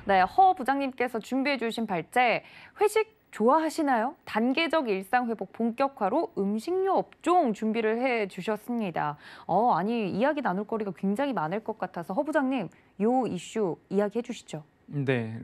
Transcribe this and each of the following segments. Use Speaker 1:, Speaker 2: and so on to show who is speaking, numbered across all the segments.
Speaker 1: 네, 허 부장님께서 준비해 주신 발제, 회식 좋아하시나요? 단계적 일상 회복 본격화로 음식료 업종 준비를 해 주셨습니다. 아니 이야기 나눌 거리가 굉장히 많을 것 같아서 허 부장님, 요 이슈 이야기해 주시죠.
Speaker 2: 네.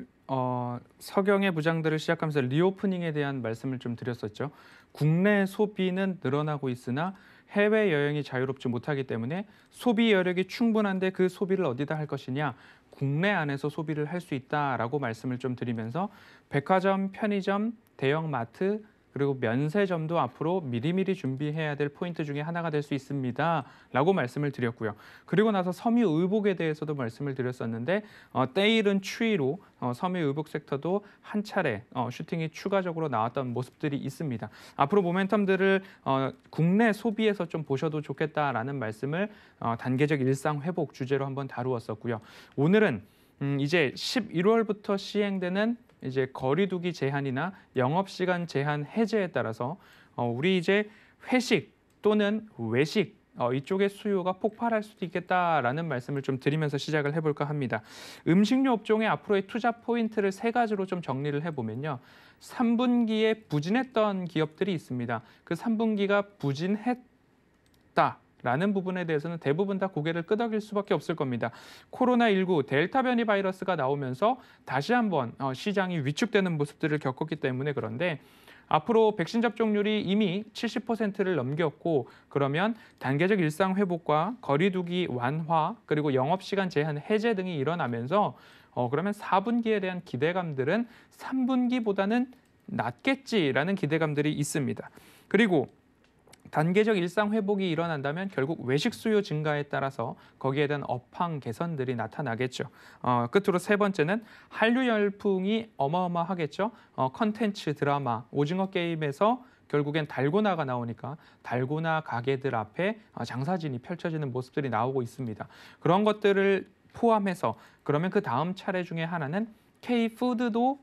Speaker 2: 서경의 부장들을 시작하면서 리오프닝에 대한 말씀을 좀 드렸었죠. 국내 소비는 늘어나고 있으나 해외 여행이 자유롭지 못하기 때문에 소비 여력이 충분한데 그 소비를 어디다 할 것이냐? 국내 안에서 소비를 할 수 있다라고 말씀을 좀 드리면서 백화점, 편의점, 대형마트 그리고 면세점도 앞으로 미리미리 준비해야 될 포인트 중에 하나가 될 수 있습니다라고 말씀을 드렸고요. 그리고 나서 섬유의복에 대해서도 말씀을 드렸었는데 때이른 추위로 섬유의복 섹터도 한 차례 슈팅이 추가적으로 나왔던 모습들이 있습니다. 앞으로 모멘텀들을 국내 소비에서 좀 보셔도 좋겠다라는 말씀을 단계적 일상 회복 주제로 한번 다루었었고요. 오늘은 이제 11월부터 시행되는 이제 거리두기 제한이나 영업시간 제한 해제에 따라서 우리 이제 회식 또는 외식 이쪽의 수요가 폭발할 수도 있겠다라는 말씀을 좀 드리면서 시작을 해볼까 합니다. 음식료 업종의 앞으로의 투자 포인트를 세 가지로 좀 정리를 해보면요. 3분기에 부진했던 기업들이 있습니다. 그 3분기가 부진했다. 라는 부분에 대해서는 대부분 다 고개를 끄덕일 수밖에 없을 겁니다. 코로나19 델타 변이 바이러스가 나오면서 다시 한번 시장이 위축되는 모습들을 겪었기 때문에 그런데 앞으로 백신 접종률이 이미 70%를 넘겼고 그러면 단계적 일상 회복과 거리두기 완화 그리고 영업시간 제한 해제 등이 일어나면서 그러면 4분기에 대한 기대감들은 3분기보다는 낮겠지라는 기대감들이 있습니다. 그리고 단계적 일상 회복이 일어난다면 결국 외식 수요 증가에 따라서 거기에 대한 업황 개선들이 나타나겠죠. 끝으로 세 번째는 한류 열풍이 어마어마하겠죠. 컨텐츠 드라마, 오징어 게임에서 결국엔 달고나가 나오니까 달고나 가게들 앞에 장사진이 펼쳐지는 모습들이 나오고 있습니다. 그런 것들을 포함해서 그러면 그 다음 차례 중에 하나는 K-푸드도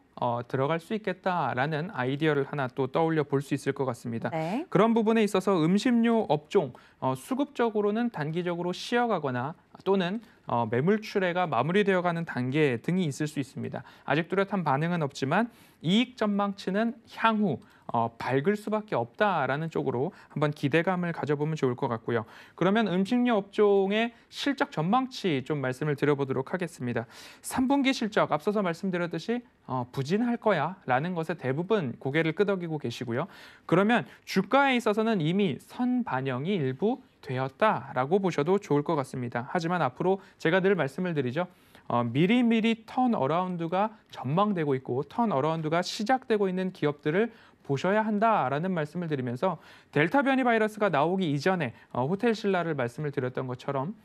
Speaker 2: 들어갈 수 있겠다라는 아이디어를 하나 또 떠올려 볼 수 있을 것 같습니다.
Speaker 1: 네.
Speaker 2: 그런 부분에 있어서 음식료 업종 수급적으로는 단기적으로 쉬어가거나 또는 매물 출회가 마무리되어가는 단계 등이 있을 수 있습니다. 아직 뚜렷한 반응은 없지만 이익 전망치는 향후 밝을 수밖에 없다라는 쪽으로 한번 기대감을 가져보면 좋을 것 같고요. 그러면 음식료 업종의 실적 전망치 좀 말씀을 드려보도록 하겠습니다. 3분기 실적 앞서서 말씀드렸듯이 부진할 거야 라는 것에 대부분 고개를 끄덕이고 계시고요. 그러면 주가에 있어서는 이미 선반영이 일부 되었다라고 보셔도 좋을 것 같습니다. 하지만 앞으로 제가 늘 말씀을 드리죠. 미리미리 턴어라운드가 전망되고 있고 턴어라운드가 시작되고 있는 기업들을 보셔야 한다라는 말씀을 드리면서 델타 변이 바이러스가 나오기 이전에 호텔 신라를 말씀을 드렸던 것처럼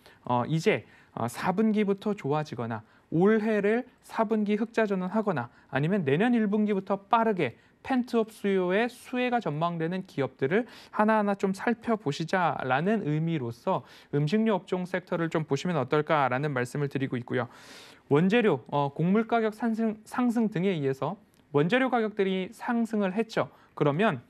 Speaker 2: 이제 4분기부터 좋아지거나 올해를 4분기 흑자 전환하거나 아니면 내년 1분기부터 빠르게 펜트업 수요의 수혜가 전망되는 기업들을 하나하나 좀 살펴보시자라는 의미로서 음식료 업종 섹터를 좀 보시면 어떨까라는 말씀을 드리고 있고요. 원재료, 곡물 가격 상승 등에 의해서 원재료 가격들이 상승을 했죠. 그러면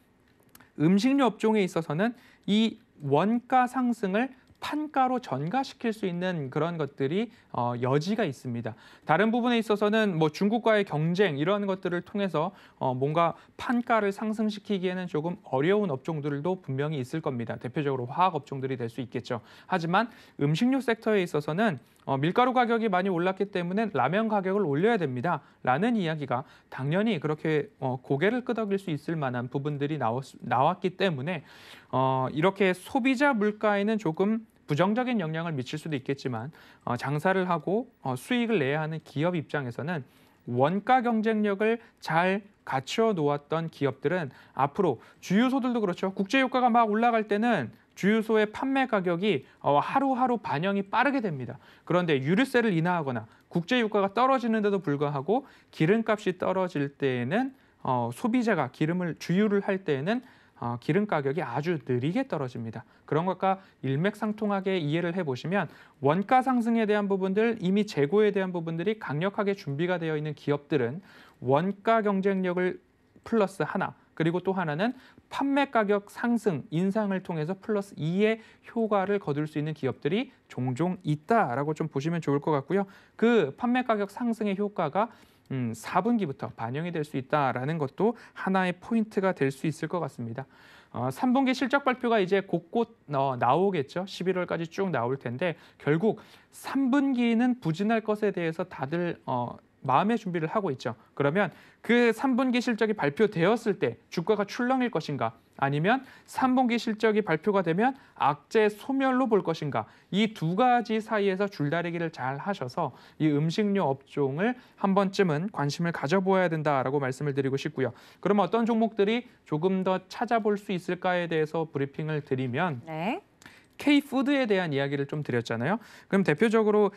Speaker 2: 음식료 업종에 있어서는 이 원가 상승을 판가로 전가시킬 수 있는 그런 것들이 여지가 있습니다. 다른 부분에 있어서는 뭐 중국과의 경쟁 이런 것들을 통해서 뭔가 판가를 상승시키기에는 조금 어려운 업종들도 분명히 있을 겁니다. 대표적으로 화학 업종들이 될 수 있겠죠. 하지만 음식료 섹터에 있어서는 밀가루 가격이 많이 올랐기 때문에 라면 가격을 올려야 됩니다. 라는 이야기가 당연히 그렇게 고개를 끄덕일 수 있을 만한 부분들이 나왔기 때문에 이렇게 소비자 물가에는 조금 부정적인 영향을 미칠 수도 있겠지만 장사를 하고 수익을 내야 하는 기업 입장에서는 원가 경쟁력을 잘 갖추어 놓았던 기업들은 앞으로 주유소들도 그렇죠. 국제유가가 막 올라갈 때는 주유소의 판매 가격이 하루하루 반영이 빠르게 됩니다. 그런데 유류세를 인하하거나 국제유가가 떨어지는데도 불구하고 기름값이 떨어질 때에는 소비자가 주유를 할 때에는 기름 가격이 아주 느리게 떨어집니다. 그런 것과 일맥상통하게 이해를 해보시면 원가 상승에 대한 부분들, 이미 재고에 대한 부분들이 강력하게 준비가 되어 있는 기업들은 원가 경쟁력을 플러스 하나, 그리고 또 하나는 판매 가격 상승, 인상을 통해서 플러스 2의 효과를 거둘 수 있는 기업들이 종종 있다라고 좀 보시면 좋을 것 같고요. 그 판매 가격 상승의 효과가 4분기부터 반영이 될 수 있다라는 것도 하나의 포인트가 될 수 있을 것 같습니다. 3분기 실적 발표가 이제 곳곳 나오겠죠. 11월까지 쭉 나올 텐데 결국 3분기는 부진할 것에 대해서 다들 마음의 준비를 하고 있죠. 그러면 그 3분기 실적이 발표되었을 때 주가가 출렁일 것인가? 아니면 3분기 실적이 발표가 되면 악재 소멸로 볼 것인가? 이 두 가지 사이에서 줄다리기를 잘 하셔서 이 음식료 업종을 한 번쯤은 관심을 가져보아야 된다라고 말씀을 드리고 싶고요. 그러면 어떤 종목들이 조금 더 찾아볼 수 있을까에 대해서 브리핑을 드리면
Speaker 1: 네.
Speaker 2: K푸드에 대한 이야기를 좀 드렸잖아요. 그럼 대표적으로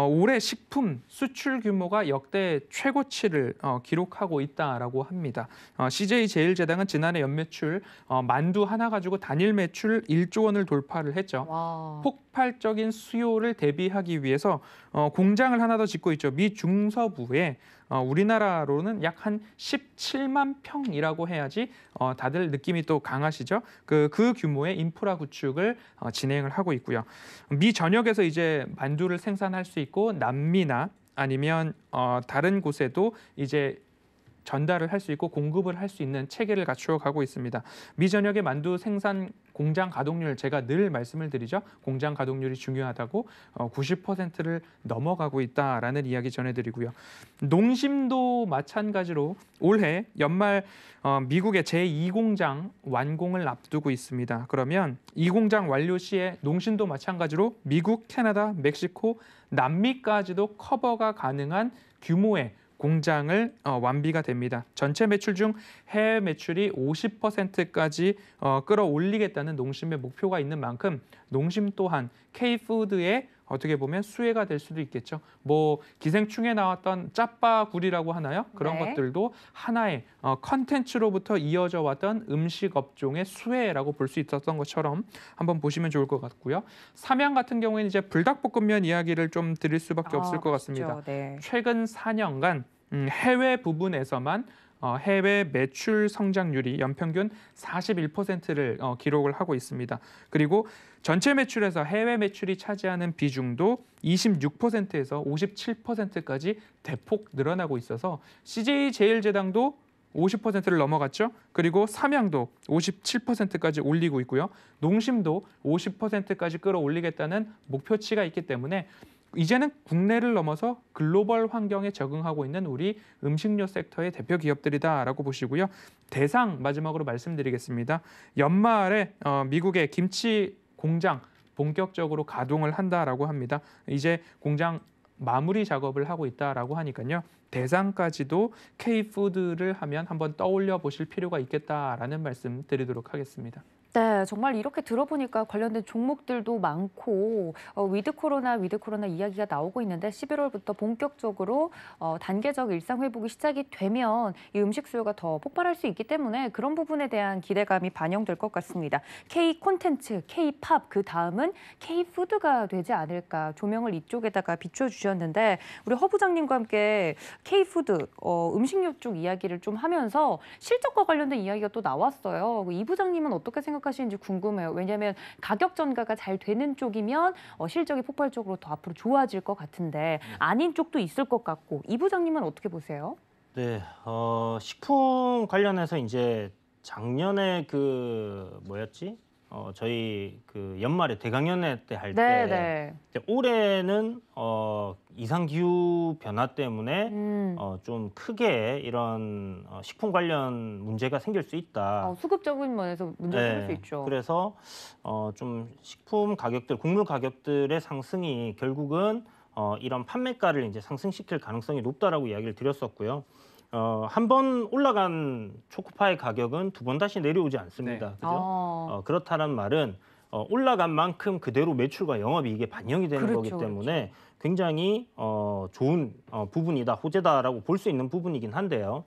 Speaker 2: 올해 식품 수출 규모가 역대 최고치를 기록하고 있다라고 합니다. CJ제일제당은 지난해 연매출 만두 하나 가지고 단일 매출 1조 원을 돌파를 했죠.
Speaker 1: 와.
Speaker 2: 폭발적인 수요를 대비하기 위해서 공장을 하나 더 짓고 있죠. 미 중서부에 우리나라로는 약 한 17만 평이라고 해야지 다들 느낌이 또 강하시죠. 그 규모의 인프라 구축을 진행을 하고 있고요. 미 전역에서 이제 만두를 생산할 수 있고 남미나 아니면 다른 곳에도 이제 전달을 할 수 있고 공급을 할 수 있는 체계를 갖추어 가고 있습니다. 미 전역의 만두 생산 공장 가동률 제가 늘 말씀을 드리죠. 공장 가동률이 중요하다고 90%를 넘어가고 있다라는 이야기 전해드리고요. 농심도 마찬가지로 올해 연말 미국의 제2공장 완공을 앞두고 있습니다. 그러면 이 공장 완료 시에 농심도 마찬가지로 미국, 캐나다, 멕시코, 남미까지도 커버가 가능한 규모의 공장을 완비가 됩니다. 전체 매출 중 해외 매출이 50%까지 끌어올리겠다는 농심의 목표가 있는 만큼 농심 또한 K푸드의 어떻게 보면 수혜가 될 수도 있겠죠. 뭐 기생충에 나왔던 짜파구리라고 하나요? 그런
Speaker 1: 네.
Speaker 2: 것들도 하나의 컨텐츠로부터 이어져 왔던 음식 업종의 수혜라고 볼 수 있었던 것처럼 한번 보시면 좋을 것 같고요. 삼양 같은 경우에는 이제 불닭볶음면 이야기를 좀 드릴 수밖에 없을 것 같습니다.
Speaker 1: 그렇죠. 네.
Speaker 2: 최근 4년간 해외 부분에서만 해외 매출 성장률이 연평균 41%를 기록을 하고 있습니다. 그리고 전체 매출에서 해외 매출이 차지하는 비중도 26%에서 57%까지 대폭 늘어나고 있어서 CJ제일제당도 50%를 넘어갔죠. 그리고 삼양도 57%까지 올리고 있고요. 농심도 50%까지 끌어올리겠다는 목표치가 있기 때문에 이제는 국내를 넘어서 글로벌 환경에 적응하고 있는 우리 음식료 섹터의 대표 기업들이다라고 보시고요. 대상 마지막으로 말씀드리겠습니다. 연말에 미국의 김치 공장 본격적으로 가동을 한다라고 합니다. 이제 공장 마무리 작업을 하고 있다라고 하니까요. 대상까지도 K푸드를 하면 한번 떠올려 보실 필요가 있겠다라는 말씀 드리도록 하겠습니다.
Speaker 1: 네, 정말 이렇게 들어보니까 관련된 종목들도 많고 위드 코로나 이야기가 나오고 있는데 11월부터 본격적으로 단계적 일상 회복이 시작이 되면 이 음식 수요가 더 폭발할 수 있기 때문에 그런 부분에 대한 기대감이 반영될 것 같습니다. K 콘텐츠, K 팝, 그 다음은 K 푸드가 되지 않을까 조명을 이쪽에다가 비춰주셨는데 우리 허 부장님과 함께 K 푸드 음식료 쪽 이야기를 좀 하면서 실적과 관련된 이야기가 또 나왔어요. 이 부장님은 어떻게 생각하시는지 궁금해요. 왜냐하면 가격 전가가 잘 되는 쪽이면 실적이 폭발적으로 더 앞으로 좋아질 것 같은데 아닌 쪽도 있을 것 같고 이 부장님은 어떻게 보세요?
Speaker 3: 네, 식품 관련해서 이제 작년에 그 뭐였지? 저희 그 연말에 대강연회 때 할
Speaker 1: 네,
Speaker 3: 때
Speaker 1: 네.
Speaker 3: 올해는 이상 기후 변화 때문에 좀 크게 이런 식품 관련 문제가 생길 수 있다.
Speaker 1: 수급적인 면에서 문제가 생길 수 있죠.
Speaker 3: 그래서 좀 식품 가격들, 곡물 가격들의 상승이 결국은 이런 판매가를 이제 상승시킬 가능성이 높다라고 이야기를 드렸었고요. 한 번 올라간 초코파이 가격은 두 번 다시 내려오지 않습니다.
Speaker 2: 네.
Speaker 3: 그죠? 그렇다는 말은 올라간 만큼 그대로 매출과 영업이익에 반영이 되는
Speaker 1: 그렇죠,
Speaker 3: 거기 때문에 굉장히 좋은 부분이다, 호재다라고 볼 수 있는 부분이긴 한데요.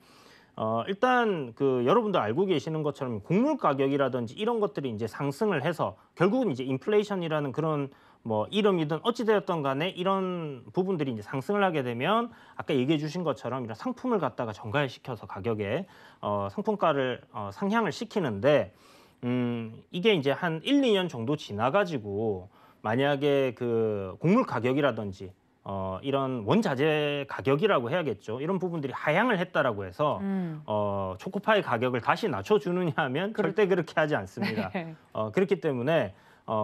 Speaker 3: 일단 그 여러분들 알고 계시는 것처럼 곡물 가격이라든지 이런 것들이 이제 상승을 해서 결국은 이제 인플레이션이라는 그런 뭐 이름이든 어찌되었던 간에 이런 부분들이 이제 상승을 하게 되면 아까 얘기해 주신 것처럼 이런 상품을 갖다가 정가시켜서 가격에 상품가를 상향을 시키는데 이게 이제 한 1, 2년 정도 지나가지고 만약에 그 곡물 가격이라든지 이런 원자재 가격이라고 해야겠죠. 이런 부분들이 하향을 했다라고 해서 초코파이 가격을 다시 낮춰주느냐 하면 절대 그렇게 하지 않습니다.
Speaker 1: 네.
Speaker 3: 그렇기 때문에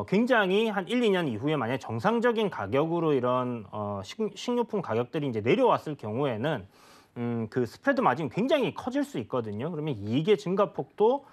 Speaker 3: 굉장히 한 1, 2년 이후에 만약 정상적인 가격으로 이런 식료품 가격들이 이제 내려왔을 경우에는 그 스프레드 마진이 굉장히 커질 수 있거든요. 그러면 이익의 증가폭도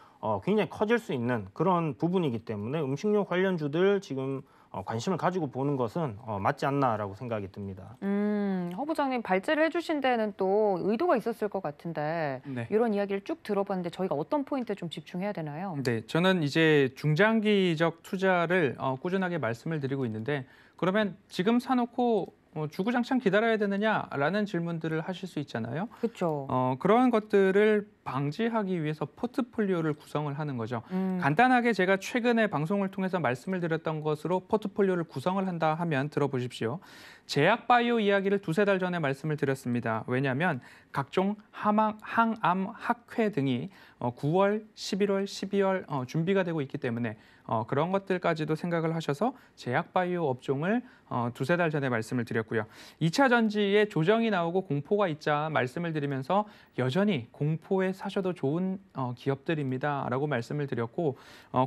Speaker 3: 굉장히 커질 수 있는 그런 부분이기 때문에 음식료 관련주들 지금 관심을 가지고 보는 것은 맞지 않나라고 생각이 듭니다.
Speaker 1: 허 부장님 발제를 해주신 데는 또 의도가 있었을 것 같은데
Speaker 2: 네.
Speaker 1: 이런 이야기를 쭉 들어봤는데 저희가 어떤 포인트에 좀 집중해야 되나요?
Speaker 2: 네, 저는 이제 중장기적 투자를 꾸준하게 말씀을 드리고 있는데 그러면 지금 사놓고 주구장창 기다려야 되느냐라는 질문들을 하실 수 있잖아요.
Speaker 1: 그렇죠.
Speaker 2: 그러한 것들을 방지하기 위해서 포트폴리오를 구성을 하는 거죠. 간단하게 제가 최근에 방송을 통해서 말씀을 드렸던 것으로 포트폴리오를 구성을 한다 하면 들어보십시오. 제약바이오 이야기를 두세 달 전에 말씀을 드렸습니다. 왜냐하면 각종 항암, 학회 등이 9월, 11월, 12월 준비가 되고 있기 때문에 그런 것들까지도 생각을 하셔서 제약바이오 업종을 두세 달 전에 말씀을 드렸고요. 2차 전지에 조정이 나오고 공포가 있자 말씀을 드리면서 여전히 공포에 사셔도 좋은 기업들입니다라고 말씀을 드렸고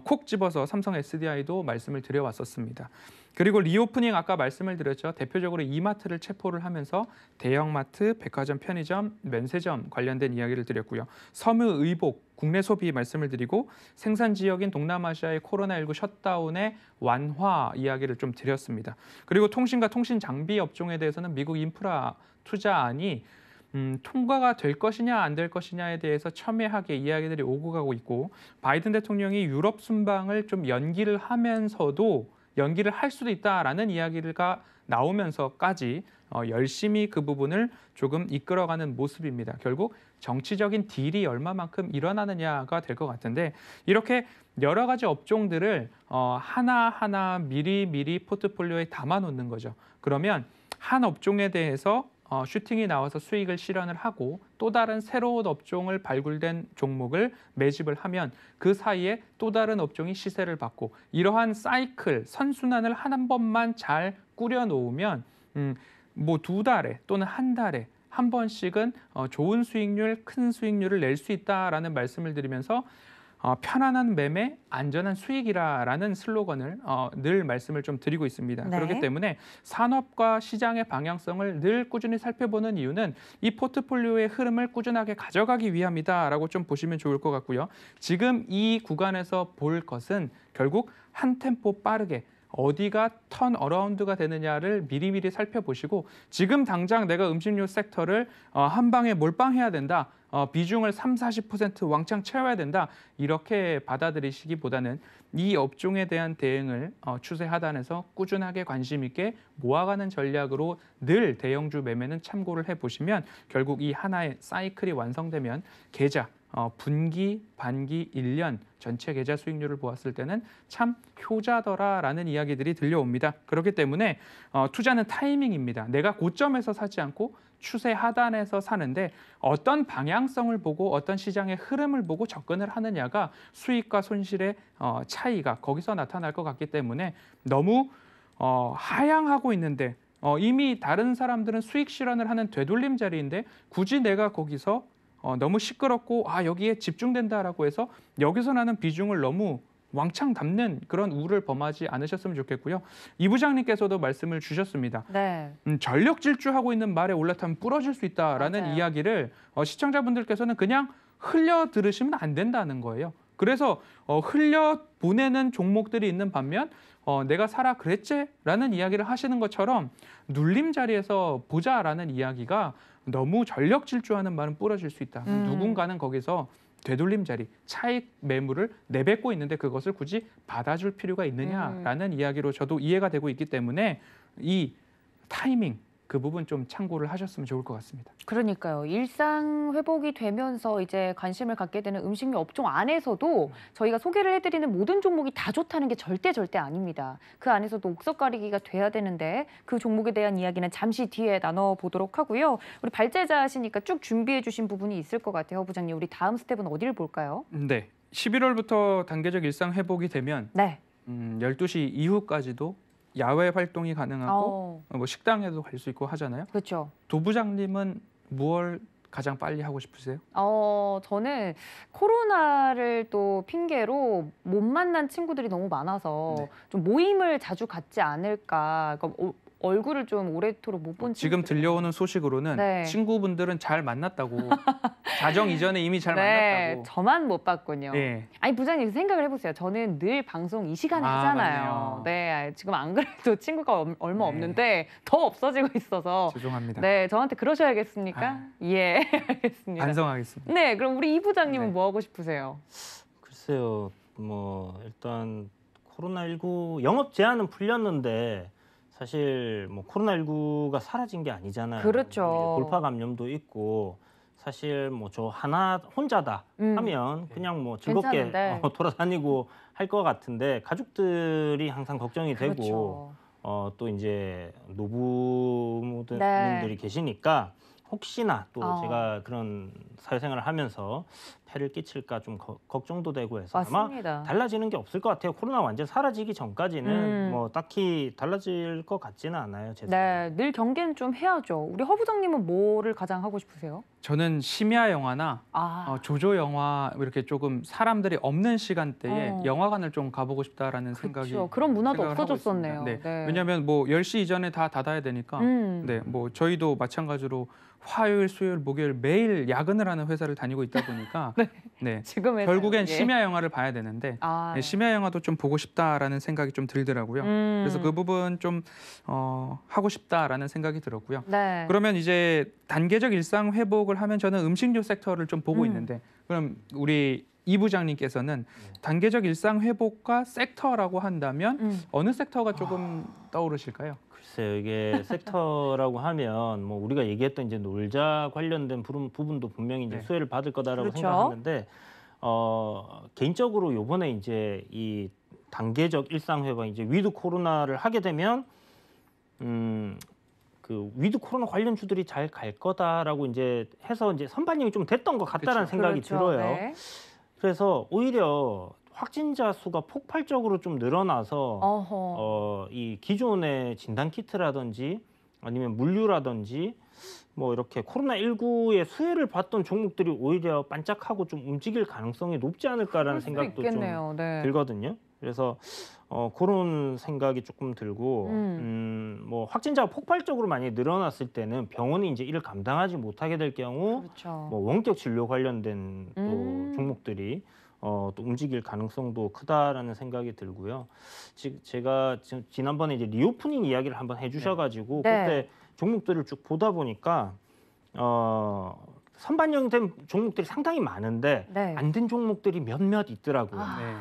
Speaker 2: 콕 집어서 삼성 SDI도 말씀을 드려왔었습니다. 그리고 리오프닝 아까 말씀을 드렸죠. 대표적으로 이마트를 체포를 하면서 대형마트, 백화점, 편의점, 면세점 관련된 이야기를 드렸고요. 섬유의복, 국내 소비 말씀을 드리고 생산 지역인 동남아시아의 코로나19 셧다운의 완화 이야기를 좀 드렸습니다. 그리고 통신과 통신 장비 업종에 대해서는 미국 인프라 투자안이 통과가 될 것이냐 안 될 것이냐에 대해서 첨예하게 이야기들이 오고 가고 있고 바이든 대통령이 유럽 순방을 좀 연기를 하면서도 연기를 할 수도 있다라는 이야기가 나오면서까지 열심히 그 부분을 조금 이끌어가는 모습입니다. 결국 정치적인 딜이 얼마만큼 일어나느냐가 될 것 같은데 이렇게 여러 가지 업종들을 하나하나 미리 포트폴리오에 담아놓는 거죠. 그러면 한 업종에 대해서 슈팅이 나와서 수익을 실현을 하고 또 다른 새로운 업종을 발굴된 종목을 매집을 하면 그 사이에 또 다른 업종이 시세를 받고 이러한 사이클, 선순환을 한 번만 잘 꾸려 놓으면 뭐 2달에 또는 한 달에 한 번씩은 좋은 수익률, 큰 수익률을 낼 수 있다라는 말씀을 드리면서 편안한 매매, 안전한 수익이라는 슬로건을 늘 말씀을 좀 드리고 있습니다.
Speaker 1: 네.
Speaker 2: 그렇기 때문에 산업과 시장의 방향성을 늘 꾸준히 살펴보는 이유는 이 포트폴리오의 흐름을 꾸준하게 가져가기 위함이다라고 좀 보시면 좋을 것 같고요. 지금 이 구간에서 볼 것은 결국 한 템포 빠르게 어디가 턴 어라운드가 되느냐를 미리미리 살펴보시고 지금 당장 내가 음식료 섹터를 한 방에 몰빵해야 된다. 비중을 30-40% 왕창 채워야 된다. 이렇게 받아들이시기보다는 이 업종에 대한 대응을 추세 하단에서 꾸준하게 관심 있게 모아가는 전략으로 늘 대형주 매매는 참고를 해보시면 결국 이 하나의 사이클이 완성되면 계좌 분기, 반기, 1년 전체 계좌 수익률을 보았을 때는 참 효자더라라는 이야기들이 들려옵니다. 그렇기 때문에 투자는 타이밍입니다. 내가 고점에서 사지 않고 추세 하단에서 사는데 어떤 방향성을 보고 어떤 시장의 흐름을 보고 접근을 하느냐가 수익과 손실의 차이가 거기서 나타날 것 같기 때문에 너무 하향하고 있는데 이미 다른 사람들은 수익 실현을 하는 되돌림 자리인데 굳이 내가 거기서 너무 시끄럽고 여기에 집중된다라고 해서 여기서 나는 비중을 너무 왕창 담는 그런 우를 범하지 않으셨으면 좋겠고요. 이 부장님께서도 말씀을 주셨습니다.
Speaker 1: 네.
Speaker 2: 전력 질주하고 있는 말에 올라타면 부러질 수 있다라는
Speaker 1: 맞아요.
Speaker 2: 이야기를 시청자분들께서는 그냥 흘려 들으시면 안 된다는 거예요. 그래서 흘려 보내는 종목들이 있는 반면 내가 사라 그랬지? 라는 이야기를 하시는 것처럼 눌림 자리에서 보자라는 이야기가 너무 전력 질주하는 말은 부러질 수 있다. 누군가는 거기서 되돌림 자리, 차익 매물을 내뱉고 있는데 그것을 굳이 받아줄 필요가 있느냐라는 이야기로 저도 이해가 되고 있기 때문에 이 타이밍, 그 부분 좀 참고를 하셨으면 좋을 것 같습니다.
Speaker 1: 그러니까요. 일상 회복이 되면서 이제 관심을 갖게 되는 음식료 업종 안에서도 저희가 소개를 해드리는 모든 종목이 다 좋다는 게 절대 아닙니다. 그 안에서도 옥석 가리기가 돼야 되는데 그 종목에 대한 이야기는 잠시 뒤에 나눠보도록 하고요. 우리 발제자 하시니까 쭉 준비해 주신 부분이 있을 것 같아요. 허 부장님, 우리 다음 스텝은 어디를 볼까요?
Speaker 2: 네, 11월부터 단계적 일상 회복이 되면
Speaker 1: 네.
Speaker 2: 12시 이후까지도 야외 활동이 가능하고 뭐 식당에도 갈 수 있고 하잖아요.
Speaker 1: 그렇죠.
Speaker 2: 도 부장님은 무얼 가장 빨리 하고 싶으세요?
Speaker 1: 저는 코로나를 또 핑계로 못 만난 친구들이 너무 많아서
Speaker 2: 네.
Speaker 1: 좀 모임을 자주 갖지 않을까. 그러니까 얼굴을 좀 오래도록 못 본
Speaker 2: 지금
Speaker 1: 친구들.
Speaker 2: 들려오는 소식으로는
Speaker 1: 네.
Speaker 2: 친구분들은 잘 만났다고 자정 이전에 이미 잘
Speaker 1: 네,
Speaker 2: 만났다고.
Speaker 1: 저만 못 봤군요.
Speaker 2: 예.
Speaker 1: 아니 부장님 생각을 해보세요. 저는 늘 방송 이 시간에
Speaker 2: 아,
Speaker 1: 하잖아요.
Speaker 2: 맞네요.
Speaker 1: 네, 지금 안 그래도 친구가 얼마
Speaker 2: 네.
Speaker 1: 없는데 더 없어지고 있어서
Speaker 2: 죄송합니다.
Speaker 1: 네, 저한테 그러셔야겠습니까?
Speaker 2: 아.
Speaker 1: 예, 알겠습니다.
Speaker 2: 반성하겠습니다.
Speaker 1: 네, 그럼 우리 이 부장님은
Speaker 2: 네.
Speaker 1: 뭐 하고 싶으세요?
Speaker 3: 글쎄요, 뭐 일단 코로나19 영업 제한은 풀렸는데 사실 뭐 코로나19가 사라진 게 아니잖아요.
Speaker 1: 그렇죠.
Speaker 3: 돌파 감염도 있고 사실 뭐 저 하나 혼자다 하면 그냥 뭐 즐겁게
Speaker 1: 괜찮은데.
Speaker 3: 돌아다니고 할 것 같은데 가족들이 항상 걱정이 되고
Speaker 1: 그렇죠.
Speaker 3: 또 이제 노부모들이
Speaker 1: 네.
Speaker 3: 계시니까 혹시나 또
Speaker 1: 어.
Speaker 3: 제가 그런 사회생활을 하면서 폐를 끼칠까 좀 걱정도 되고 해서 아마
Speaker 1: 맞습니다.
Speaker 3: 달라지는 게 없을 것 같아요. 코로나 완전 사라지기 전까지는 뭐 딱히 달라질 것 같지는 않아요. 제 생각에.
Speaker 1: 네, 늘 경계는 좀 해야죠. 우리 허 부장님은 뭐를 가장 하고 싶으세요?
Speaker 2: 저는 심야 영화나 조조 영화 이렇게 조금 사람들이 없는 시간대에 영화관을 좀 가보고 싶다라는 생각이.
Speaker 1: 그렇죠. 그런 문화도
Speaker 2: 생각을 하고
Speaker 1: 없어졌었네요.
Speaker 2: 있습니다. 네.
Speaker 1: 네.
Speaker 2: 왜냐하면 뭐 10시 이전에 다 닫아야 되니까. 네, 뭐 저희도 마찬가지로 화요일, 수요일, 목요일 매일 야근을 하는 회사를 다니고 있다 보니까 네.
Speaker 1: 지금의
Speaker 2: 결국엔 심야 영화를 봐야 되는데
Speaker 1: 네.
Speaker 2: 심야 영화도 좀 보고 싶다라는 생각이 좀 들더라고요. 그래서 그 부분 좀 하고 싶다라는 생각이 들었고요.
Speaker 1: 네.
Speaker 2: 그러면 이제 단계적 일상 회복을 하면 저는 음식료 섹터를 좀 보고 있는데 그럼 우리 이 부장님께서는 단계적 일상 회복과 섹터라고 한다면 어느 섹터가 조금 떠오르실까요?
Speaker 3: 글쎄요, 이게 섹터라고 하면 뭐 우리가 얘기했던 이제 놀자 관련된 부분도 분명히 이제
Speaker 2: 네.
Speaker 3: 수혜를 받을 거다라고
Speaker 1: 그렇죠.
Speaker 3: 생각하는데 개인적으로 요번에 이제 이 단계적 일상 회복 이제 위드 코로나를 하게 되면 그 위드 코로나 관련주들이 잘 갈 거다라고 이제 해서 이제 선반영이 좀 됐던 것 같다라는
Speaker 2: 그렇죠.
Speaker 3: 생각이 들어요.
Speaker 1: 네.
Speaker 3: 그래서 오히려 확진자 수가 폭발적으로 좀 늘어나서
Speaker 1: 어허.
Speaker 3: 이 기존의 진단 키트라든지 아니면 물류라든지 뭐 이렇게 코로나19의 수혜를 받던 종목들이 오히려 반짝하고 좀 움직일 가능성이 높지 않을까라는
Speaker 1: 그럴 수도
Speaker 3: 생각도 좀
Speaker 1: 있겠네요. 네.
Speaker 3: 들거든요. 그래서 그런 생각이 조금 들고 뭐 확진자가 폭발적으로 많이 늘어났을 때는 병원이 이제 이를 감당하지 못하게 될 경우
Speaker 1: 그렇죠.
Speaker 3: 뭐 원격 진료 관련된 또 종목들이 또 움직일 가능성도 크다라는 생각이 들고요. 제가 지난번에 이제 리오프닝 이야기를 한번 해주셔가지고
Speaker 1: 네.
Speaker 3: 그때 종목들을 쭉 보다 보니까 선반영된 종목들이 상당히 많은데
Speaker 1: 네.
Speaker 3: 안 된 종목들이 몇몇 있더라고요.
Speaker 2: 네.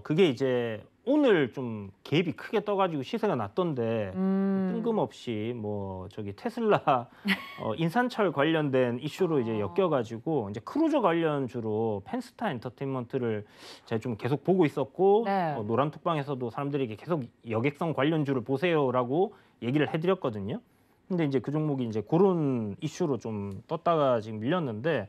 Speaker 3: 그게 이제 오늘 좀 갭이 크게 떠가지고 시세가 났던데 뜬금없이 뭐 저기 테슬라 인산철 관련된 이슈로 이제 엮여가지고 이제 크루저 관련주로 펜스타 엔터테인먼트를 제가 좀 계속 보고 있었고
Speaker 1: 네.
Speaker 3: 노란톡방에서도 사람들에게 계속 여객선 관련주를 보세요라고 얘기를 해드렸거든요. 근데 이제 그 종목이 이제 그런 이슈로 좀 떴다가 지금 밀렸는데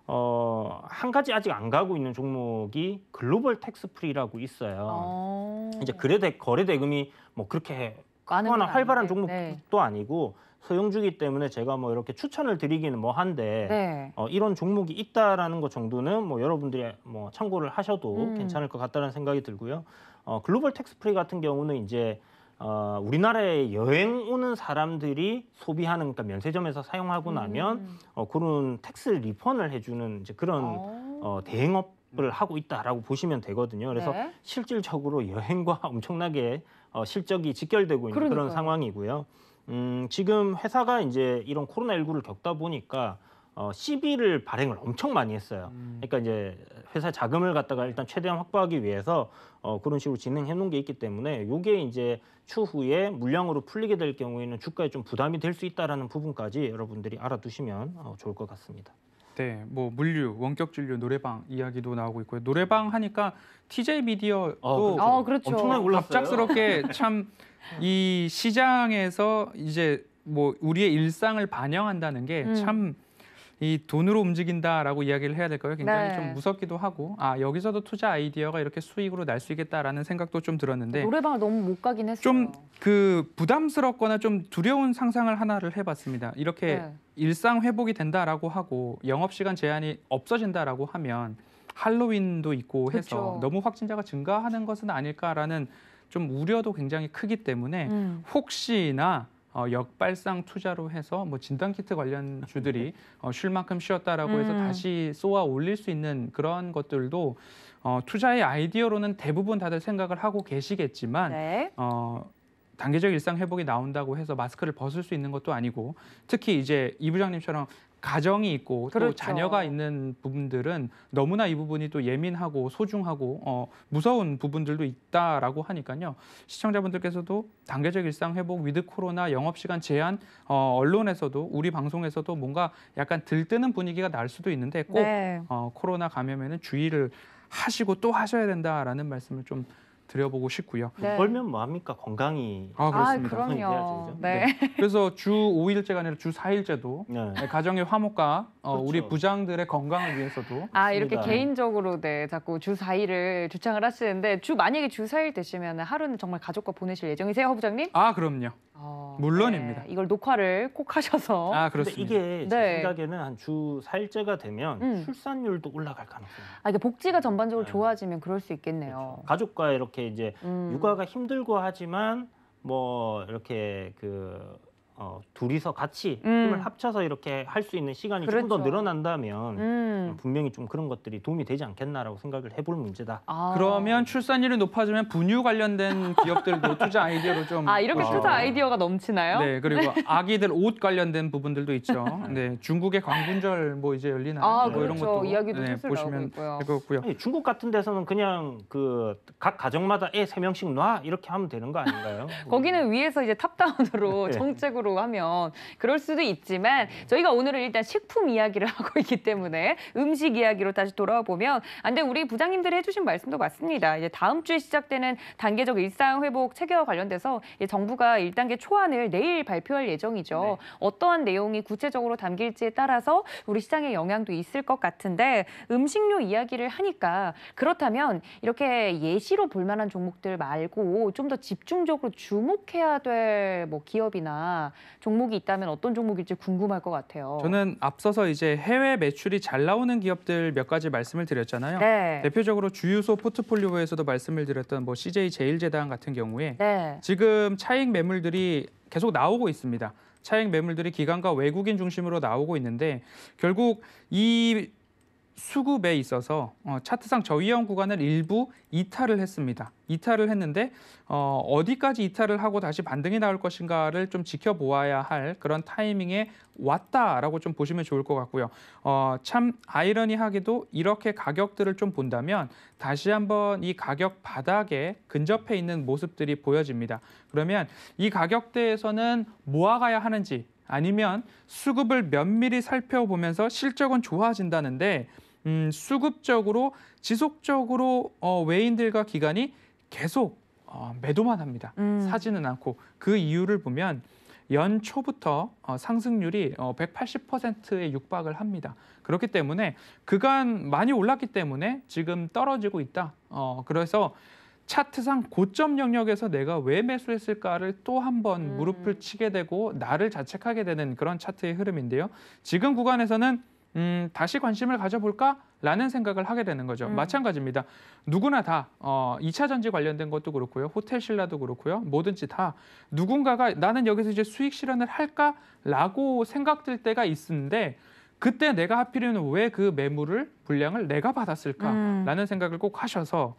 Speaker 3: 한 가지 아직 안 가고 있는 종목이 글로벌 텍스프리라고 있어요. 이제 거래 대금이 뭐 그렇게 크거나 활발한 종목도 아니고 소형주기 때문에 제가 뭐 이렇게 추천을 드리기는 뭐 한데
Speaker 1: 네.
Speaker 3: 이런 종목이 있다라는 것 정도는 뭐 여러분들이 뭐 참고를 하셔도 괜찮을 것 같다는 생각이 들고요. 글로벌 텍스프리 같은 경우는 이제 우리나라에 여행 오는 사람들이 소비하는 그러니까 면세점에서 사용하고 나면 그런 텍스 리펀을 해주는 이제 그런 대행업을 하고 있다라고 보시면 되거든요. 그래서
Speaker 1: 네.
Speaker 3: 실질적으로 여행과 엄청나게 실적이 직결되고 있는 그런 상황이고요. 지금 회사가 이제 이런 코로나19를 겪다 보니까 시비를 발행을 엄청 많이 했어요. 그러니까 이제 회사 자금을 갖다가 일단 최대한 확보하기 위해서 그런 식으로 진행해 놓은 게 있기 때문에 이게 이제 추후에 물량으로 풀리게 될 경우에는 주가에 좀 부담이 될 수 있다라는 부분까지 여러분들이 알아두시면 좋을 것 같습니다.
Speaker 2: 네, 뭐 물류, 원격 진료, 노래방 이야기도 나오고 있고요. 노래방 하니까 TJ 미디어도
Speaker 1: 그렇죠.
Speaker 3: 엄청나게 올랐어요.
Speaker 2: 갑작스럽게 참 이 시장에서 이제 뭐 우리의 일상을 반영한다는 게 참 이 돈으로 움직인다라고 이야기를 해야 될까요? 굉장히
Speaker 1: 네.
Speaker 2: 좀 무섭기도 하고 여기서도 투자 아이디어가 이렇게 수익으로 날 수 있겠다라는 생각도 좀 들었는데
Speaker 1: 노래방을 너무 못 가긴 했어요.
Speaker 2: 좀 그 부담스럽거나 좀 두려운 상상을 하나를 해봤습니다. 이렇게
Speaker 1: 네.
Speaker 2: 일상 회복이 된다라고 하고 영업시간 제한이 없어진다라고 하면 할로윈도 있고 해서
Speaker 1: 그렇죠.
Speaker 2: 너무 확진자가 증가하는 것은 아닐까라는 좀 우려도 굉장히 크기 때문에 혹시나 역발상 투자로 해서 뭐 진단키트 관련 주들이 쉴 만큼 쉬었다라고 해서 다시 쏘아 올릴 수 있는 그런 것들도 투자의 아이디어로는 대부분 다들 생각을 하고 계시겠지만
Speaker 1: 네.
Speaker 2: 단계적 일상 회복이 나온다고 해서 마스크를 벗을 수 있는 것도 아니고 특히 이제 이 부장님처럼 가정이 있고 또
Speaker 1: 그렇죠.
Speaker 2: 자녀가 있는 부분들은 너무나 이 부분이 또 예민하고 소중하고 무서운 부분들도 있다라고 하니까요. 시청자분들께서도 단계적 일상 회복, 위드 코로나, 영업시간 제한, 언론에서도 우리 방송에서도 뭔가 약간 들뜨는 분위기가 날 수도 있는데 꼭
Speaker 1: 네.
Speaker 2: 코로나 감염에는 주의를 하시고 또 하셔야 된다라는 말씀을 좀 드려보고 싶고요.
Speaker 1: 네.
Speaker 3: 벌면 뭐합니까? 건강이.
Speaker 2: 그렇습니다.
Speaker 1: 그럼요.
Speaker 3: 돼야죠, 그죠?
Speaker 1: 네.
Speaker 2: 그래서 주 5일제가 아니라 주 4일제도
Speaker 3: 네.
Speaker 2: 가정의 화목과
Speaker 3: 그렇죠.
Speaker 2: 우리 부장들의 건강을 위해서도
Speaker 1: 이렇게
Speaker 3: 맞습니다.
Speaker 1: 개인적으로 자꾸 주 4일을 주창을 하시는데 만약에 주 4일 되시면 하루는 정말 가족과 보내실 예정이세요, 허 부장님?
Speaker 2: 그럼요. 물론입니다.
Speaker 1: 이걸 녹화를 꼭 하셔서.
Speaker 3: 근데
Speaker 2: 그렇습니다.
Speaker 3: 이게 제
Speaker 1: 네.
Speaker 3: 생각에는 한 주 4일째가 되면 출산율도 올라갈 가능성이
Speaker 1: 이게 복지가 전반적으로
Speaker 3: 네.
Speaker 1: 좋아지면 그럴 수 있겠네요.
Speaker 3: 가족과 이렇게 이제
Speaker 1: 음.
Speaker 3: 육아가 힘들고 하지만 뭐 이렇게 둘이서 같이 힘을 합쳐서 이렇게 할 수 있는 시간이 조금 더
Speaker 1: 그렇죠.
Speaker 3: 늘어난다면 분명히 좀 그런 것들이 도움이 되지 않겠나라고 생각을 해볼 문제다.
Speaker 2: 그러면 출산율이 높아지면 분유 관련된 기업들도 투자 아이디어로 좀
Speaker 1: 이렇게 투자 아이디어가 넘치나요?
Speaker 2: 네, 그리고 아기들 옷 관련된 부분들도 있죠. 네, 중국의 광군절 뭐 이제 열리나요? 뭐
Speaker 1: 그렇죠.
Speaker 2: 이런 것도
Speaker 1: 이야기도 슬슬 나오고
Speaker 2: 보시면
Speaker 1: 있고요.
Speaker 2: 될 것 같고요.
Speaker 3: 아니, 중국 같은 데서는 그냥 각 가정마다 애 3명씩 놔 이렇게 하면 되는 거 아닌가요?
Speaker 1: 거기는 위에서 이제 탑다운으로
Speaker 3: 네.
Speaker 1: 정책으로 하면 그럴 수도 있지만 저희가 오늘은 일단 식품 이야기를 하고 있기 때문에 음식 이야기로 다시 돌아와 보면 근데 우리 부장님들이 해주신 말씀도 맞습니다. 이제 다음 주에 시작되는 단계적 일상 회복 체계와 관련돼서 정부가 1단계 초안을 내일 발표할 예정이죠.
Speaker 3: 네.
Speaker 1: 어떠한 내용이 구체적으로 담길지에 따라서 우리 시장에 영향도 있을 것 같은데 음식료 이야기를 하니까 그렇다면 이렇게 예시로 볼 만한 종목들 말고 좀 더 집중적으로 주목해야 될 뭐 기업이나 종목이 있다면 어떤 종목일지 궁금할 것 같아요.
Speaker 2: 저는 앞서서 이제 해외 매출이 잘 나오는 기업들 몇 가지 말씀을 드렸잖아요.
Speaker 1: 네.
Speaker 2: 대표적으로 주유소 포트폴리오에서도 말씀을 드렸던 뭐 CJ 제일제당 같은 경우에
Speaker 1: 네.
Speaker 2: 지금 차익 매물들이 계속 나오고 있습니다. 차익 매물들이 기관과 외국인 중심으로 나오고 있는데 결국 이 수급에 있어서 차트상 저위험 구간을 일부 이탈을 했습니다. 이탈을 했는데 어디까지 이탈을 하고 다시 반등이 나올 것인가를 좀 지켜보아야 할 그런 타이밍에 왔다라고 좀 보시면 좋을 것 같고요. 참 아이러니하게도 이렇게 가격들을 좀 본다면 다시 한번 이 가격 바닥에 근접해 있는 모습들이 보여집니다. 그러면 이 가격대에서는 모아가야 하는지 아니면 수급을 면밀히 살펴보면서 실적은 좋아진다는데 수급적으로 지속적으로 외인들과 기관이 계속 매도만 합니다. 사지는 않고 그 이유를 보면 연초부터 상승률이 180%에 육박을 합니다. 그렇기 때문에 그간 많이 올랐기 때문에 지금 떨어지고 있다. 그래서 차트상 고점 영역에서 내가 왜 매수했을까를 또 한 번 무릎을 치게 되고 나를 자책하게 되는 그런 차트의 흐름인데요. 지금 구간에서는 다시 관심을 가져볼까라는 생각을 하게 되는 거죠. 마찬가지입니다. 누구나 다 2차 전지 관련된 것도 그렇고요. 호텔 신라도 그렇고요. 뭐든지 다 누군가가 나는 여기서 이제 수익 실현을 할까라고 생각될 때가 있는데 그때 내가 하필이면 왜 그 매물을 분량을 내가 받았을까라는 생각을 꼭 하셔서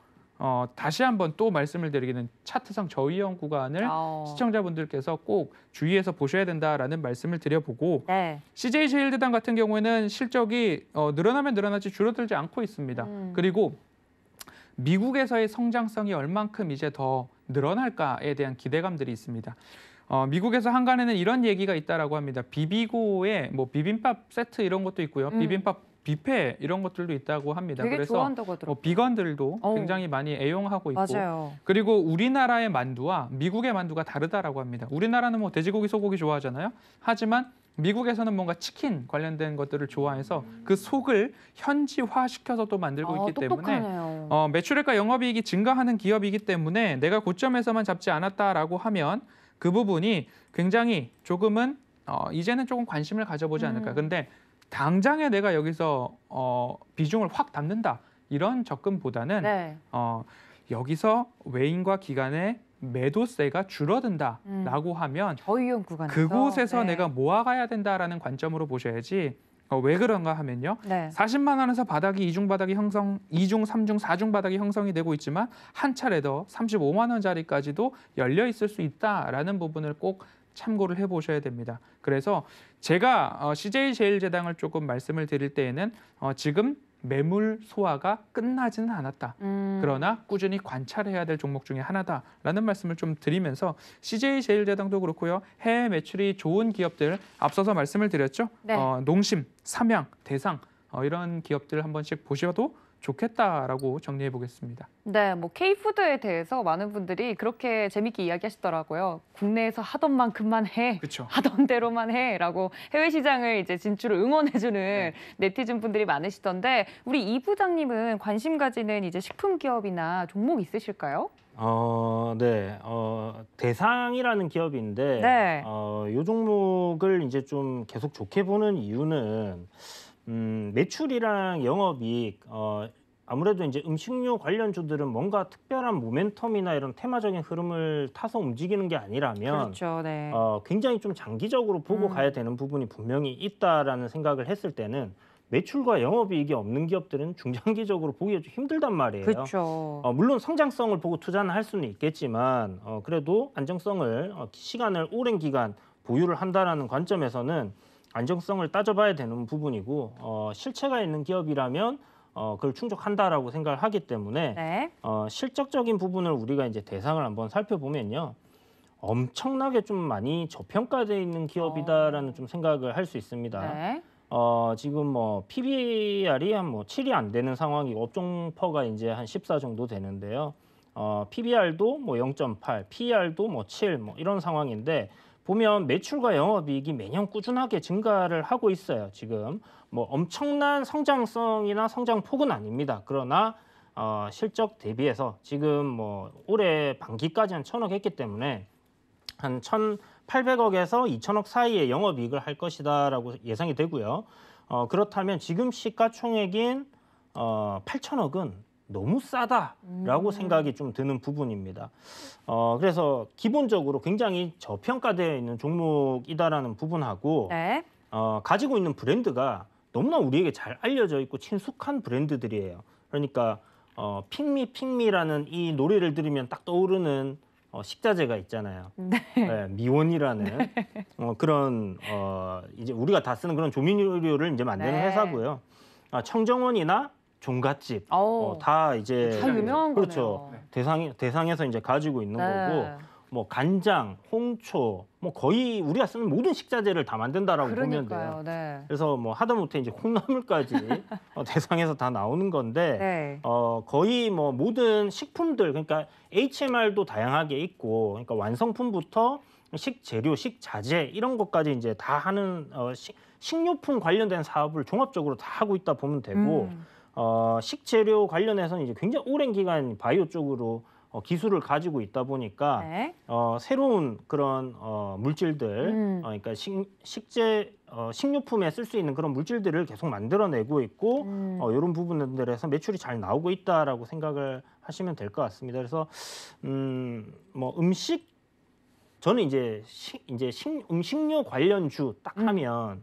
Speaker 2: 다시 한번 또 말씀을 드리기는 차트상 저위험 구간을 시청자분들께서 꼭 주의해서 보셔야 된다라는 말씀을 드려보고
Speaker 1: 네.
Speaker 2: CJ 제일제당 같은 경우에는 실적이 늘어나면 늘어나지 줄어들지 않고 있습니다. 그리고 미국에서의 성장성이 얼만큼 이제 더 늘어날까에 대한 기대감들이 있습니다. 미국에서 한간에는 이런 얘기가 있다라고 합니다. 비비고에 뭐 비빔밥 세트 이런 것도 있고요. 비빔밥 뷔페 이런 것들도 있다고 합니다.
Speaker 1: 되게
Speaker 2: 그래서
Speaker 1: 좋아한다고 하더라고요.
Speaker 2: 비건들도 굉장히 많이 애용하고 있고
Speaker 1: 맞아요.
Speaker 2: 그리고 우리나라의 만두와 미국의 만두가 다르다라고 합니다. 우리나라는 뭐 돼지고기, 소고기 좋아하잖아요. 하지만 미국에서는 뭔가 치킨 관련된 것들을 좋아해서 그 속을 현지화시켜서 또 만들고 있기
Speaker 1: 똑똑하네요.
Speaker 2: 때문에 매출액과 영업이익이 증가하는 기업이기 때문에 내가 고점에서만 잡지 않았다라고 하면 그 부분이 굉장히 조금은 이제는 조금 관심을 가져보지 않을까. 근데 당장에 내가 여기서 비중을 확 담는다 이런 접근보다는
Speaker 1: 네.
Speaker 2: 여기서 외인과 기관의 매도세가 줄어든다라고 하면
Speaker 1: 저위험 구간에서
Speaker 2: 그곳에서
Speaker 1: 네.
Speaker 2: 내가 모아가야 된다라는 관점으로 보셔야지. 왜 그런가 하면요.
Speaker 1: 네.
Speaker 2: 40만 원에서 바닥이 2중 바닥이 형성, 2중, 3중, 4중 바닥이 형성이 되고 있지만 한 차례 더 35만 원짜리까지도 열려 있을 수 있다라는 부분을 꼭 참고를 해보셔야 됩니다. 그래서 제가 CJ제일제당을 조금 말씀을 드릴 때에는 지금 매물 소화가 끝나지는 않았다. 그러나 꾸준히 관찰해야 될 종목 중에 하나다라는 말씀을 좀 드리면서 CJ제일제당도 그렇고요. 해외 매출이 좋은 기업들 앞서서 말씀을 드렸죠.
Speaker 1: 네.
Speaker 2: 농심, 삼양, 대상 이런 기업들 한 번씩 보셔도 좋겠다라고 정리해 보겠습니다.
Speaker 1: 네, 뭐 K푸드에 대해서 많은 분들이 그렇게 재밌게 이야기하시더라고요. 국내에서 하던 만큼만 해,
Speaker 2: 그렇죠.
Speaker 1: 하던 대로만 해라고 해외 시장을 이제 진출을 응원해주는 네티즌 분들이 많으시던데 우리 이 부장님은 관심 가지는 이제 식품 기업이나 종목 있으실까요?
Speaker 3: 네. 대상이라는 기업인데
Speaker 1: 네.
Speaker 3: 이 종목을 이제 좀 계속 좋게 보는 이유는 매출이랑 영업이익 아무래도 이제 음식료 관련주들은 뭔가 특별한 모멘텀이나 이런 테마적인 흐름을 타서 움직이는 게 아니라면
Speaker 1: 그렇죠. 네.
Speaker 3: 굉장히 좀 장기적으로 보고 가야 되는 부분이 분명히 있다라는 생각을 했을 때는 매출과 영업이익이 없는 기업들은 중장기적으로 보기가 좀 힘들단 말이에요.
Speaker 1: 그렇죠.
Speaker 3: 물론 성장성을 보고 투자는 할 수는 있겠지만 그래도 안정성을 시간을 오랜 기간 보유를 한다라는 관점에서는 안정성을 따져봐야 되는 부분이고 실체가 있는 기업이라면 그걸 충족한다라고 생각을 하기 때문에
Speaker 1: 네.
Speaker 3: 실적적인 부분을 우리가 이제 대상을 한번 살펴보면요. 엄청나게 좀 많이 저평가되어 있는 기업이다라는 좀 생각을 할 수 있습니다.
Speaker 1: 네.
Speaker 3: 지금 뭐 PBR이 한 뭐 7이 안 되는 상황이고 업종퍼가 이제 한 14 정도 되는데요. PBR도 뭐 0.8, PER도 뭐 7, 뭐 이런 상황인데 보면 매출과 영업이익이 매년 꾸준하게 증가를 하고 있어요. 지금 뭐 엄청난 성장성이나 성장폭은 아닙니다. 그러나 실적 대비해서 지금 뭐 올해 반기까지 한 1,000억 했기 때문에 한 1,800억에서 2,000억 사이의 영업이익을 할 것이다라고 예상이 되고요. 그렇다면 지금 시가총액인 8,000억은 너무 싸다라고 생각이 좀 드는 부분입니다. 그래서 기본적으로 굉장히 저평가되어 있는 종목이다라는 부분하고
Speaker 1: 네.
Speaker 3: 가지고 있는 브랜드가 너무나 우리에게 잘 알려져 있고 친숙한 브랜드들이에요. 그러니까 핑미라는 이 노래를 들으면 딱 떠오르는 식자재가 있잖아요. 네, 미원이라는 그런 이제 우리가 다 쓰는 그런 조미료를 이제 만드는
Speaker 1: 네.
Speaker 3: 회사고요. 청정원이나 종갓집 다 이제
Speaker 1: 다 유명한
Speaker 3: 그렇죠.
Speaker 1: 거네요.
Speaker 3: 대상에서 이제 가지고 있는
Speaker 1: 네.
Speaker 3: 거고 뭐 간장, 홍초, 뭐 거의 우리가 쓰는 모든 식자재를 다 만든다라고 보면 돼요.
Speaker 1: 그러니까요. 네.
Speaker 3: 그래서 뭐 하다못해 이제 콩나물까지 대상에서 다 나오는 건데
Speaker 1: 네.
Speaker 3: 거의 뭐 모든 식품들 그러니까 HMR도 다양하게 있고 그러니까 완성품부터 식재료, 식자재 이런 것까지 이제 다 하는 식료품 관련된 사업을 종합적으로 다 하고 있다 보면 되고 식재료 관련해서는 이제 굉장히 오랜 기간 바이오 쪽으로 기술을 가지고 있다 보니까
Speaker 1: 네.
Speaker 3: 새로운 그런 물질들, 그러니까 식료품에 쓸 수 있는 그런 물질들을 계속 만들어내고 있고 이런 부분들에서 매출이 잘 나오고 있다라고 생각을 하시면 될 것 같습니다. 그래서 뭐 저는 이제 음식료 관련주 딱 하면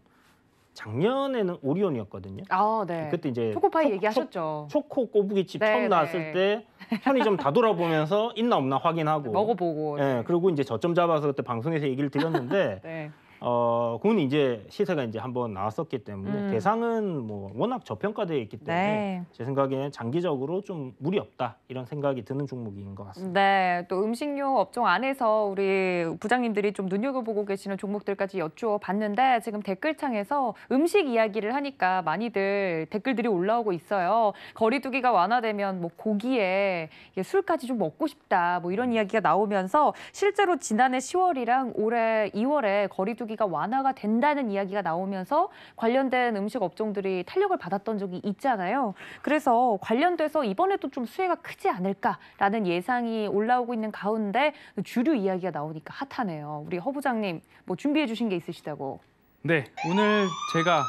Speaker 3: 작년에는 오리온이었거든요.
Speaker 1: 아, 네.
Speaker 3: 그때 이제
Speaker 1: 초코파이 얘기하셨죠.
Speaker 3: 초코 꼬부기칩
Speaker 1: 네,
Speaker 3: 처음
Speaker 1: 네.
Speaker 3: 나왔을 때 편의점 다 돌아보면서 있나 없나 확인하고
Speaker 1: 먹어보고.
Speaker 3: 예, 그리고 이제 저점 잡아서 그때 방송에서 얘기를 드렸는데
Speaker 1: 네.
Speaker 3: 그건 이제 시세가 이제 한번 나왔었기 때문에 대상은 뭐 워낙 저평가되어 있기 때문에
Speaker 1: 네.
Speaker 3: 제 생각에는 장기적으로 좀 무리 없다 이런 생각이 드는 종목인 것 같습니다.
Speaker 1: 네, 또 음식료 업종 안에서 우리 부장님들이 좀 눈여겨보고 계시는 종목들까지 여쭈어 봤는데 지금 댓글창에서 음식 이야기를 하니까 많이들 댓글들이 올라오고 있어요. 거리두기가 완화되면 뭐 고기에 술까지 좀 먹고 싶다 뭐 이런 이야기가 나오면서 실제로 지난해 10월이랑 올해 2월에 거리두기가 완화가 된다는 이야기가 나오면서 관련된 음식 업종들이 탄력을 받았던 적이 있잖아요. 그래서 관련돼서 이번에도 좀 수혜가 크지 않을까라는 예상이 올라오고 있는 가운데 주류 이야기가 나오니까 핫하네요. 우리 허 부장님 뭐 준비해 주신 게 있으시다고.
Speaker 2: 네, 오늘 제가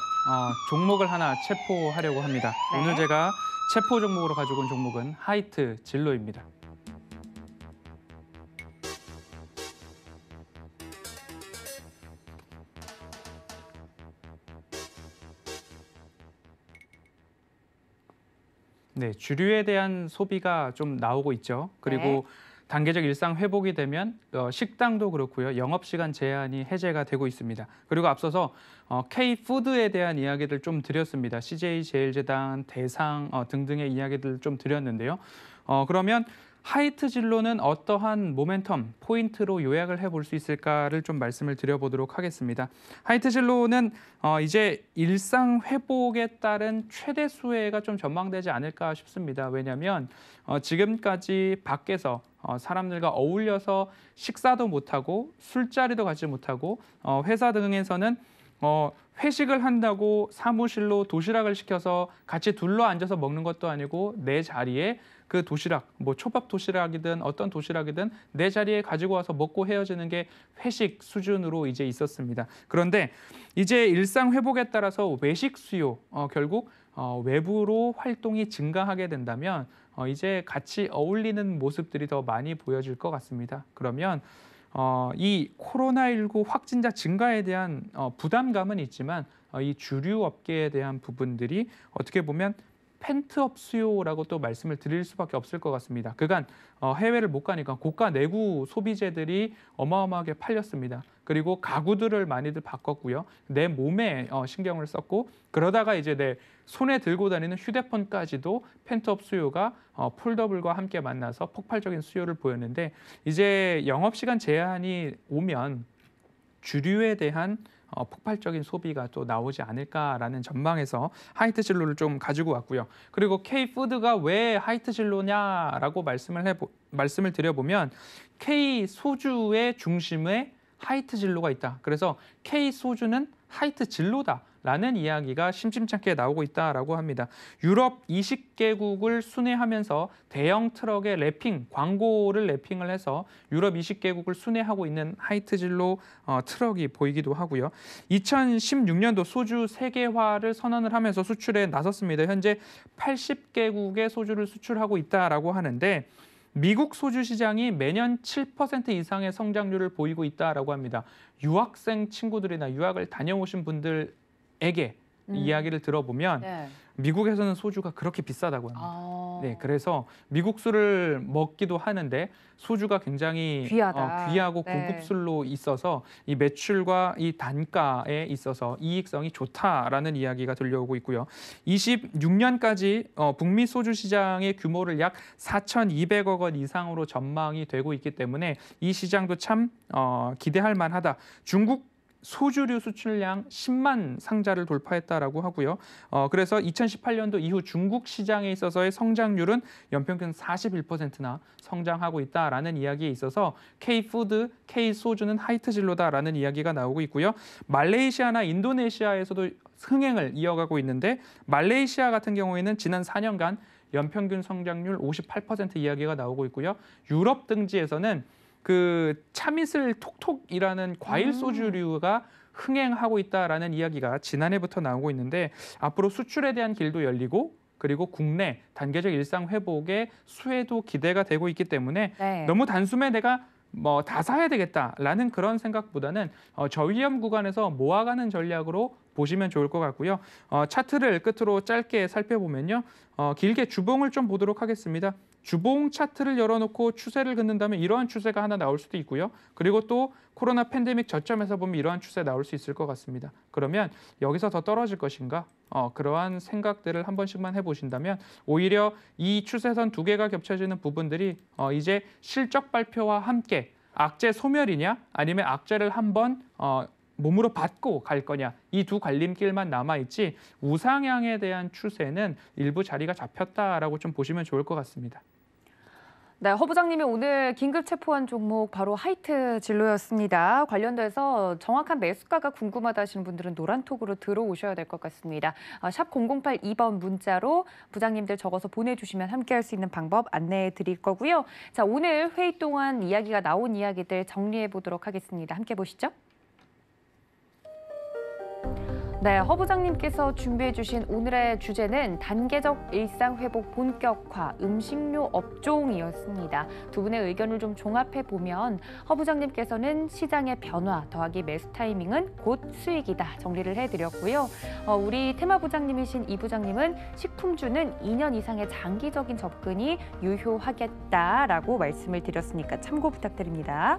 Speaker 2: 종목을 하나 체포하려고 합니다.
Speaker 1: 네.
Speaker 2: 오늘 제가 체포 종목으로 가지고 온 종목은 하이트 진로입니다. 네, 주류에 대한 소비가 좀 나오고 있죠. 그리고
Speaker 1: 네.
Speaker 2: 단계적 일상 회복이 되면 식당도 그렇고요. 영업시간 제한이 해제가 되고 있습니다. 그리고 앞서서 K푸드에 대한 이야기들 좀 드렸습니다. CJ제일제당, 대상 등등의 이야기들 좀 드렸는데요. 그러면 하이트 진로는 어떠한 모멘텀, 포인트로 요약을 해볼 수 있을까를 좀 말씀을 드려보도록 하겠습니다. 하이트 진로는 이제 일상 회복에 따른 최대 수혜가 좀 전망되지 않을까 싶습니다. 왜냐하면 지금까지 밖에서 사람들과 어울려서 식사도 못하고 술자리도 가지 못하고 회사 등에서는 회식을 한다고 사무실로 도시락을 시켜서 같이 둘러 앉아서 먹는 것도 아니고 내 자리에 그 도시락, 뭐 초밥 도시락이든 어떤 도시락이든 내 자리에 가지고 와서 먹고 헤어지는 게 회식 수준으로 이제 있었습니다. 그런데 이제 일상 회복에 따라서 외식 수요, 결국 외부로 활동이 증가하게 된다면 이제 같이 어울리는 모습들이 더 많이 보여질 것 같습니다. 그러면 이 코로나19 확진자 증가에 대한 부담감은 있지만 이 주류 업계에 대한 부분들이 어떻게 보면 펜트업 수요라고 또 말씀을 드릴 수밖에 없을 것 같습니다. 그간 해외를 못 가니까 고가 내구 소비재들이 어마어마하게 팔렸습니다. 그리고 가구들을 많이들 바꿨고요. 내 몸에 신경을 썼고 그러다가 이제 내 손에 들고 다니는 휴대폰까지도 펜트업 수요가 폴더블과 함께 만나서 폭발적인 수요를 보였는데 이제 영업시간 제한이 오면 주류에 대한 폭발적인 소비가 또 나오지 않을까라는 전망에서 하이트 진로를 좀 가지고 왔고요. 그리고 K푸드가 왜 하이트 진로냐라고 말씀을 드려보면 K소주의 중심에 하이트 진로가 있다. 그래서 K소주는 하이트 진로다라는 이야기가 심심찮게 나오고 있다라고 합니다. 유럽 20개국을 순회하면서 대형 트럭에 광고를 랩핑을 해서 유럽 20개국을 순회하고 있는 하이트 진로 트럭이 보이기도 하고요. 2016년도 소주 세계화를 선언을 하면서 수출에 나섰습니다. 현재 80개국의 소주를 수출하고 있다라고 하는데 미국 소주 시장이 매년 7% 이상의 성장률을 보이고 있다라고 합니다. 유학생 친구들이나 유학을 다녀오신 분들에게 이야기를 들어보면
Speaker 1: 네.
Speaker 2: 미국에서는 소주가 그렇게 비싸다고 합니다. 네, 그래서 미국 술을 먹기도 하는데 소주가 굉장히 귀하고
Speaker 1: 네.
Speaker 2: 고급 술로 있어서 이 매출과 이 단가에 있어서 이익성이 좋다라는 이야기가 들려오고 있고요. 26년까지 북미 소주 시장의 규모를 약 4,200억 원 이상으로 전망이 되고 있기 때문에 이 시장도 참 기대할 만하다. 중국 소주류 수출량 10만 상자를 돌파했다라고 하고요. 그래서 2018년도 이후 중국 시장에 있어서의 성장률은 연평균 41%나 성장하고 있다라는 이야기에 있어서 K푸드, K소주는 하이트 진로다라는 이야기가 나오고 있고요. 말레이시아나 인도네시아에서도 흥행을 이어가고 있는데 말레이시아 같은 경우에는 지난 4년간 연평균 성장률 58% 이야기가 나오고 있고요. 유럽 등지에서는 그 참이슬 톡톡이라는 과일 소주류가 흥행하고 있다라는 이야기가 지난해부터 나오고 있는데 앞으로 수출에 대한 길도 열리고 그리고 국내 단계적 일상 회복의 수혜도 기대가 되고 있기 때문에
Speaker 1: 네.
Speaker 2: 너무 단숨에 내가 뭐 다 사야 되겠다라는 그런 생각보다는 저위험 구간에서 모아가는 전략으로 보시면 좋을 것 같고요. 차트를 끝으로 짧게 살펴보면요. 길게 주봉을 좀 보도록 하겠습니다. 주봉 차트를 열어놓고 추세를 긋는다면 이러한 추세가 하나 나올 수도 있고요. 그리고 또 코로나 팬데믹 저점에서 보면 이러한 추세 나올 수 있을 것 같습니다. 그러면 여기서 더 떨어질 것인가? 그러한 생각들을 한 번씩만 해보신다면 오히려 이 추세선 두 개가 겹쳐지는 부분들이 이제 실적 발표와 함께 악재 소멸이냐 아니면 악재를 한번 몸으로 받고 갈 거냐 이 두 갈림길만 남아있지 우상향에 대한 추세는 일부 자리가 잡혔다라고 좀 보시면 좋을 것 같습니다.
Speaker 1: 네, 허 부장님이 오늘 긴급 체포한 종목 바로 하이트 진로였습니다. 관련돼서 정확한 매수가가 궁금하다 하시는 분들은 노란톡으로 들어오셔야 될 것 같습니다. 샵 0082번 문자로 부장님들 적어서 보내주시면 함께할 수 있는 방법 안내해 드릴 거고요. 자, 오늘 회의 동안 이야기가 나온 이야기들 정리해 보도록 하겠습니다. 함께 보시죠. 네, 허 부장님께서 준비해 주신 오늘의 주제는 단계적 일상 회복 본격화 음식료 업종이었습니다. 두 분의 의견을 좀 종합해 보면 허 부장님께서는 시장의 변화 더하기 매수 타이밍은 곧 수익이다 정리를 해드렸고요. 우리 테마 부장님이신 이 부장님은 식품주는 2년 이상의 장기적인 접근이 유효하겠다라고 말씀을 드렸으니까 참고 부탁드립니다.